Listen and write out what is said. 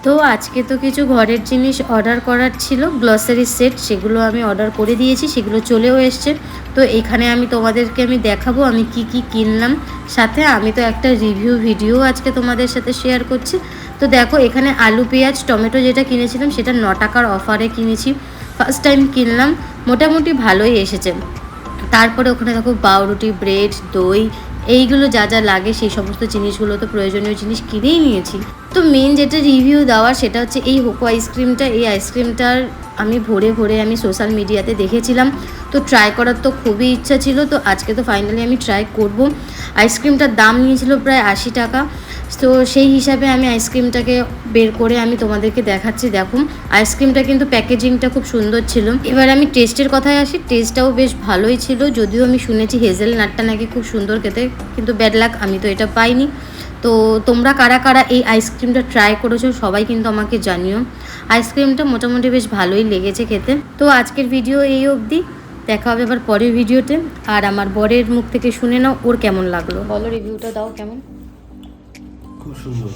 তো আজকে তো কিছু ঘরের জিনিস অর্ডার করার ছিল, গ্লসারি সেট, সেগুলো আমি অর্ডার করে দিয়েছি, সেগুলো চলেও এসছে। তো এখানে আমি তোমাদেরকে দেখাবো আমি কি কি কিনলাম, সাথে আমি তো একটা রিভিউ ভিডিও আজকে তোমাদের সাথে শেয়ার করছি। তো দেখো এখানে আলু পেঁয়াজ টমেটো যেটা কিনেছিলাম সেটা 9 টাকার অফারে কিনেছি, ফার্স্ট টাইম কিনলাম, মোটামুটি ভালোই এসেছে। তারপরে ওখানে দেখো পাউরুটি, ব্রেড, দই, এইগুলো যা যা লাগে সেই সমস্ত জিনিসগুলো তো প্রয়োজনীয় জিনিস কিনেই নিয়েছি। তো মেন যেটা রিভিউ দেওয়ার সেটা হচ্ছে এই হোকো আইসক্রিমটা। এই আইসক্রিমটার আমি ভরে ভরে আমি সোশ্যাল মিডিয়াতে দেখেছিলাম, তো ট্রাই করার তো খুবই ইচ্ছা ছিল। তো আজকে তো ফাইনালি আমি ট্রাই করব। আইসক্রিমটার দাম নিয়েছিল প্রায় 80 টাকা। তো সেই হিসাবে আমি আইসক্রিমটাকে বের করে আমি তোমাদেরকে দেখাচ্ছি। দেখুন আইসক্রিমটা কিন্তু প্যাকেজিংটা খুব সুন্দর ছিল। এবার আমি টেস্টের কথায় আসি, টেস্টটাও বেশ ভালোই ছিল, যদিও আমি শুনেছি হেজেলনাটটা নাকি খুব সুন্দর খেতে, কিন্তু ব্যাড লাক আমি তো এটা পাইনি। তো তোমরা কারা কারা এই আইসক্রিমটা ট্রাই করেছো সবাই কিন্তু আমাকে জানিও। আইসক্রিমটা মোটামুটি বেশ ভালোই লেগেছে খেতে। তো আজকের ভিডিও এই অবধি, দেখা হবে আবার পরের ভিডিওতে। আর আমার বরের মুখ থেকে শুনে নাও ওর কেমন লাগলো, বলো রিভিউটা দাও কেমন। খুব সুন্দর।